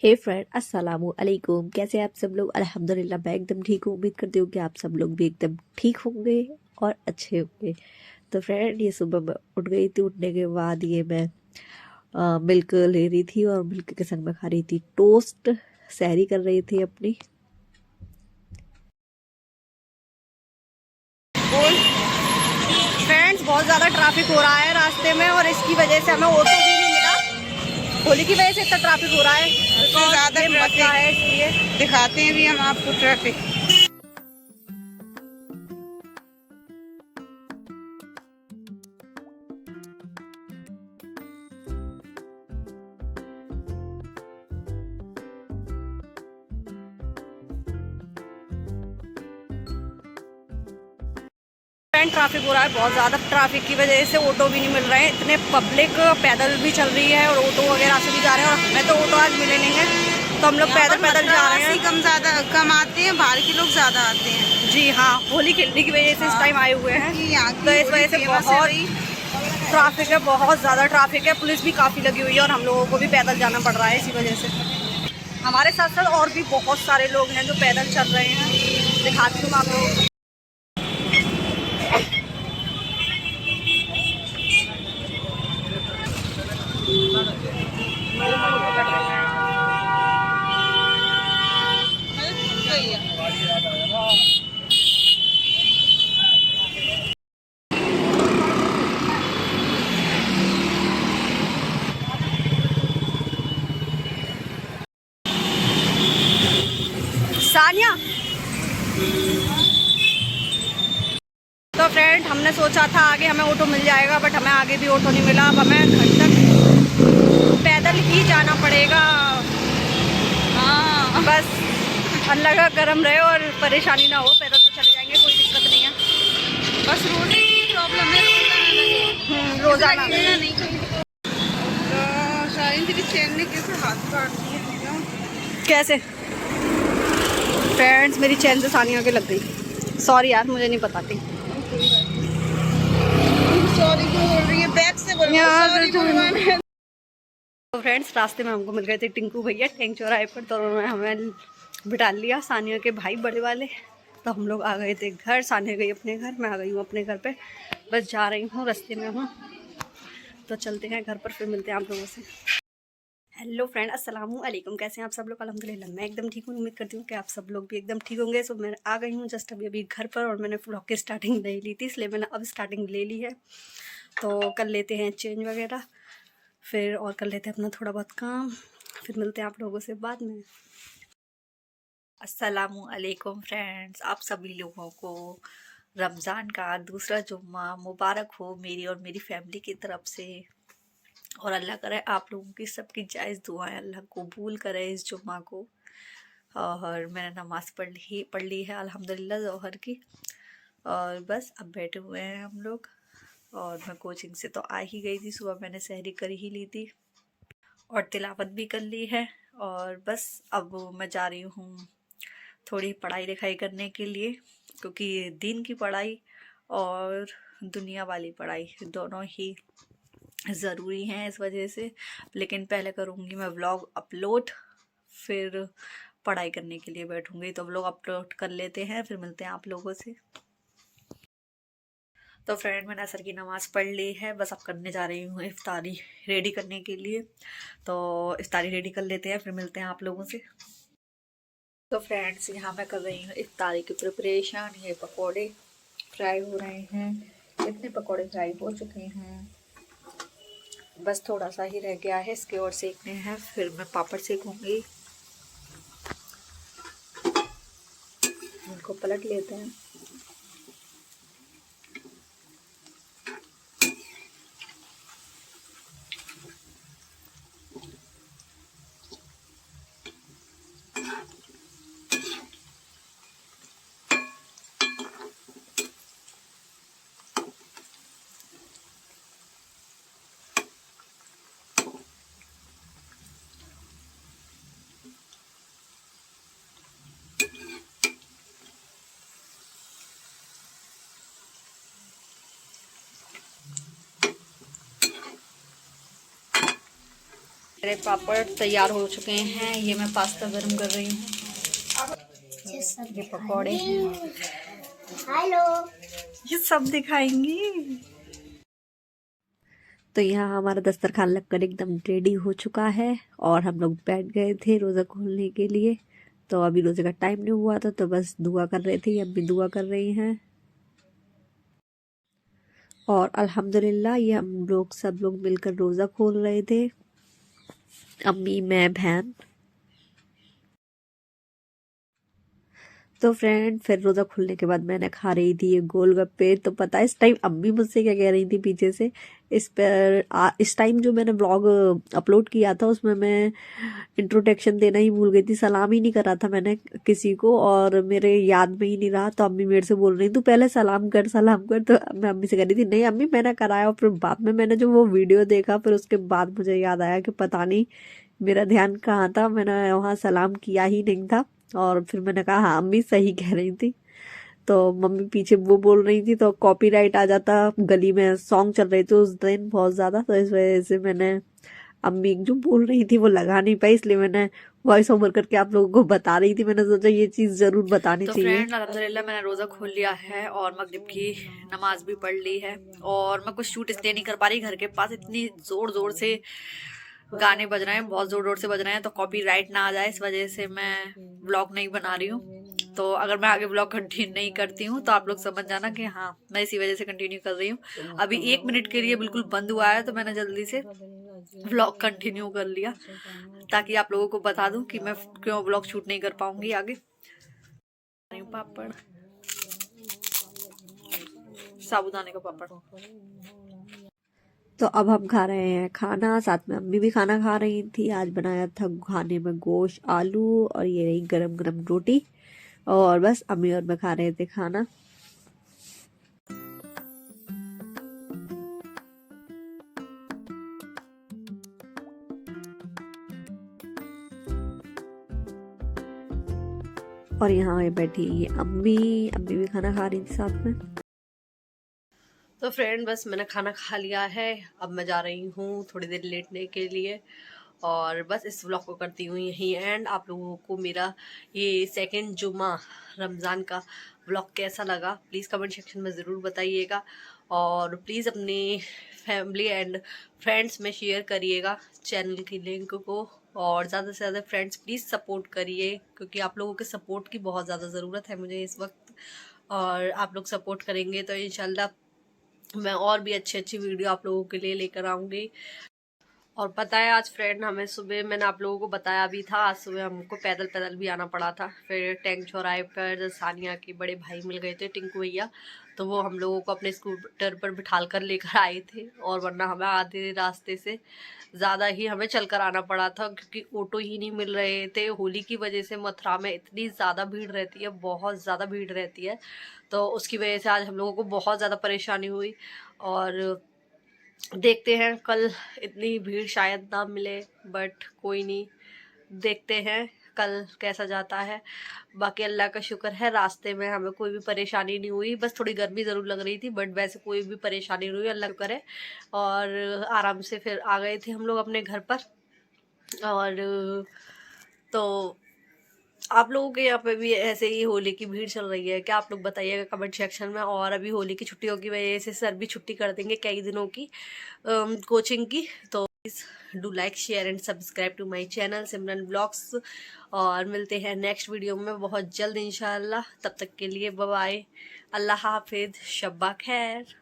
हे friend, अस्सलाम वालेकुम। कैसे आप सब लोग? अल्हम्दुलिल्लाह मैं एकदम ठीक हूँ। उम्मीद करती हूँ कि आप सब लोग भी एकदम ठीक होंगे और अच्छे होंगे। तो फ्रेंड, ये सुबह मैं उठ गई थी। उठने के बाद ये मैं मिल्क ले रही थी और मिल्क के संग में खा रही थी टोस्ट। सहरी कर रही थी अपनी। फ्रेंड्स, बहुत ज़्यादा ट्रैफिक हो रहा है रास्ते में और इसकी वजह से हमें ऑटो भी नहीं मिला। होली की वजह से इतना ट्रैफिक हो रहा है, सबसे ज्यादा मसला ट्रैफिक है, इसलिए दिखाते हैं भी हम आपको ट्रैफिक। ट्रैफिक हो रहा है। बहुत ज़्यादा ट्रैफिक की वजह से ऑटो भी नहीं मिल रहे हैं। इतने पब्लिक पैदल भी चल रही है और ऑटो वगैरह से भी जा रहे हैं, और हमें तो ऑटो आज मिले नहीं है, तो हम लोग पैदल पैदल जा रहे हैं। कम आते हैं, बाहर के लोग ज्यादा आते हैं। जी हाँ, होली खेलने की वजह से इस टाइम आए हुए हैं, तो इस वजह से बहुत ट्रैफिक है, बहुत ज़्यादा ट्रैफिक है। पुलिस भी काफ़ी लगी हुई है और हम लोगों को भी पैदल जाना पड़ रहा है इसी वजह से। हमारे साथ साथ और भी बहुत सारे लोग हैं जो पैदल चल रहे हैं। दिखाती हूँ आप लोगों को। सानिया, तो फ्रेंड, हमने सोचा था आगे हमें ऑटो मिल जाएगा, बट हमें आगे भी ऑटो नहीं मिला। अब हमें घर तक पैदल ही जाना पड़ेगा। हाँ, बस अल्लाह का करम रहे और परेशानी ना हो। पैदल तो चले जाएंगे, कोई दिक्कत नहीं है। बस रोड की प्रॉब्लम है, रोजाना नहीं। तो शायद तेरी चैन ने कैसे हाथ काट दिए? कैसे? फ्रेंड्स, मेरी चैन से सानिया के लग गई। सॉरी यार, मुझे नहीं पता थी। सॉरी क्यों बोल रही है? बैक से बोल सॉरी बोलवाना है। तो फ्रेंड्स, रास्ते में हमको मिल गए थे टिंकू भैया टैंक चौराहे पर, तो उन्होंने हमें बिठा लिया, सानिया के भाई बड़े वाले। तो हम लोग आ गए थे घर। सानिया गई अपने घर, मैं आ गई हूँ अपने घर पे। बस जा रही हूँ, रास्ते में हूँ, तो चलते हैं घर पर, फिर मिलते हैं आप लोगों से। हेलो फ्रेंड, अस्सलाम वालेकुम। कैसे हैं आप सब लोग? अल्हम्दुलिल्लाह मैं एकदम ठीक हूँ। उम्मीद करती हूँ कि आप सब लोग भी एकदम ठीक होंगे। सो मैं आ गई हूँ जस्ट अभी अभी घर पर, और मैंने व्लॉग की स्टार्टिंग नहीं ली थी, इसलिए मैंने अब स्टार्टिंग ले ली है। तो कर लेते हैं चेंज वगैरह, फिर और कर लेते हैं अपना थोड़ा बहुत काम, फिर मिलते हैं आप लोगों से बाद में। अस्सलामु अलैकुम फ्रेंड्स, आप सभी लोगों को रमज़ान का दूसरा जुम्मा मुबारक हो मेरी और मेरी फैमिली की तरफ से। और अल्लाह करे आप लोगों की सबकी जायज़ दुआएं अल्लाह कबूल करे इस जुम्मा को। और मैंने नमाज़ पढ़ ली है अल्हम्दुलिल्लाह ज़ोहर की। और बस अब बैठे हुए हैं हम लोग। और मैं कोचिंग से तो आ ही गई थी, सुबह मैंने सहरी कर ही ली थी और तिलावत भी कर ली है। और बस अब मैं जा रही हूँ थोड़ी पढ़ाई लिखाई करने के लिए, क्योंकि दीन की पढ़ाई और दुनिया वाली पढ़ाई दोनों ही ज़रूरी हैं इस वजह से। लेकिन पहले करूँगी मैं व्लॉग अपलोड, फिर पढ़ाई करने के लिए बैठूँगी। तो व्लॉग अपलोड कर लेते हैं, फिर मिलते हैं आप लोगों से। तो फ्रेंड, मैंने असर की नमाज़ पढ़ ली है, बस अब करने जा रही हूँ इफ्तारी रेडी करने के लिए। तो इफ्तारी रेडी कर लेते हैं, फिर मिलते हैं आप लोगों से। तो फ्रेंड्स, यहाँ मैं कर रही हूँ इफ्तारी की प्रिपरेशन। ये पकोड़े फ्राई हो रहे हैं। इतने पकोड़े फ्राई हो चुके हैं, बस थोड़ा सा ही रह गया है, इसके और सेकने हैं, फिर मैं पापड़ सेकूंगी। इनको पलट लेते हैं। मेरे पापड़ तैयार हो चुके हैं। ये मैं पास्ता गर्म कर रही हूँ। ये पकौड़े हैं। हेलो, ये सब दिखाएंगी। तो यहाँ हमारा दस्तरखान लगकर एकदम रेडी हो चुका है और हम लोग बैठ गए थे रोज़ा खोलने के लिए। तो अभी रोज़े का टाइम नहीं हुआ था, तो बस दुआ कर रहे थे। अब भी दुआ कर रही हैं और अल्हम्दुलिल्लाह ये हम लोग सब लोग मिलकर रोज़ा खोल रहे थे, अम्मी, मैं, बहन। तो फ्रेंड फिर रोज़ा खुलने के बाद मैंने खा रही थी ये गोलगप्पे। तो पता है इस टाइम अम्मी मुझसे क्या कह रही थी पीछे से। इस टाइम जो मैंने ब्लॉग अपलोड किया था उसमें मैं इंट्रोडक्शन देना ही भूल गई थी, सलाम ही नहीं करा था मैंने किसी को और मेरे याद में ही नहीं रहा। तो अम्मी मेरे से बोल रही तू पहले सलाम कर सलाम कर। तो मैं अम्मी से कह रही थी नहीं अम्मी मैंने कराया। और फिर बाद में मैंने जो वो वीडियो देखा फिर उसके बाद मुझे याद आया कि पता नहीं मेरा ध्यान कहाँ था, मैंने वहाँ सलाम किया ही नहीं था। और फिर मैंने कहा हाँ अम्मी सही कह रही थी। तो मम्मी पीछे वो बोल रही थी तो कॉपीराइट आ जाता, गली में सॉन्ग चल रहे थे उस दिन बहुत ज़्यादा। तो इस वजह से मैंने अम्मी जो बोल रही थी वो लगा नहीं पाई, इसलिए मैंने वॉइस ओवर करके आप लोगों को बता रही थी। मैंने सोचा ये चीज़ ज़रूर बतानी चाहिए। तो फ्रेंड अल्हम्दुलिल्लाह मैंने रोज़ा खोल लिया है और मगरिब की नमाज भी पढ़ ली है। और मैं कुछ शूट इसलिए नहीं कर पा रही, घर के पास इतनी ज़ोर ज़ोर से गाने बज रहे हैं, बहुत ज़ोर ज़ोर से बज रहे हैं, तो कॉपीराइट ना आ जाए इस वजह से मैं व्लॉग नहीं बना रही हूँ। तो अगर मैं आगे व्लॉग कंटिन्यू नहीं करती हूँ तो आप लोग समझ जाना कि हाँ मैं इसी वजह से कंटिन्यू कर रही हूँ। अभी 1 मिनट के लिए बिल्कुल बंद हुआ है तो मैंने जल्दी से व्लॉग कंटिन्यू कर लिया ताकि आप लोगों को बता दूं कि मैं क्यों व्लॉग शूट नहीं कर पाऊंगी आगे। पापड़, साबुदाने का पापड़। तो अब हम खा रहे हैं खाना, साथ में अम्मी भी खाना खा रही थी। आज बनाया था खाने में गोश्त, आलू और ये रही गरम गरम रोटी। और बस अम्मी और मैं खा रहे थे खाना। और यहाँ बैठी अम्मी भी खाना खा रही थी साथ में। तो फ्रेंड बस मैंने खाना खा लिया है, अब मैं जा रही हूँ थोड़ी देर लेटने के लिए। और बस इस व्लॉग को करती हूँ यहीं एंड। आप लोगों को मेरा ये सेकंड जुम्मा रमज़ान का व्लॉग कैसा लगा प्लीज़ कमेंट सेक्शन में ज़रूर बताइएगा। और प्लीज़ अपनी फैमिली एंड फ्रेंड्स में शेयर करिएगा चैनल की लिंक को। और ज़्यादा से ज़्यादा फ्रेंड्स प्लीज़ सपोर्ट करिए क्योंकि आप लोगों के सपोर्ट की बहुत ज़्यादा ज़रूरत है मुझे इस वक्त। और आप लोग सपोर्ट करेंगे तो इंशाल्लाह मैं और भी अच्छी वीडियो आप लोगों के लिए लेकर आऊँगी। और पता है आज फ्रेंड हमें सुबह मैंने आप लोगों को बताया भी था, आज सुबह हमको पैदल पैदल भी आना पड़ा था। फिर टैंक चौराहे पर सानिया के बड़े भाई मिल गए थे टिंकू भैया, तो वो हम लोगों को अपने स्कूटर पर बिठाल कर लेकर आए थे। और वरना हमें आधे रास्ते से ज़्यादा ही हमें चलकर आना पड़ा था क्योंकि ऑटो ही नहीं मिल रहे थे। होली की वजह से मथुरा में इतनी ज़्यादा भीड़ रहती है, बहुत ज़्यादा भीड़ रहती है, तो उसकी वजह से आज हम लोगों को बहुत ज़्यादा परेशानी हुई। और देखते हैं कल इतनी भीड़ शायद ना मिले, बट कोई नहीं, देखते हैं कल कैसा जाता है। बाकी अल्लाह का शुक्र है रास्ते में हमें कोई भी परेशानी नहीं हुई, बस थोड़ी गर्मी ज़रूर लग रही थी बट वैसे कोई भी परेशानी नहीं हुई, अल्लाह का शुक्र है। और आराम से फिर आ गए थे हम लोग अपने घर पर। और तो आप लोगों के यहाँ पे भी ऐसे ही होली की भीड़ चल रही है क्या, आप लोग बताइएगा कमेंट सेक्शन में। और अभी होली की छुट्टियों की वजह से सर भी छुट्टी कर देंगे कई दिनों की कोचिंग की। तो please do like share and subscribe to my channel Simran vlogs. और मिलते हैं नेक्स्ट वीडियो में बहुत जल्द इंशाल्लाह, तब तक के लिए बाय बाय, अल्लाह हाफिज़, शब्बा खैर।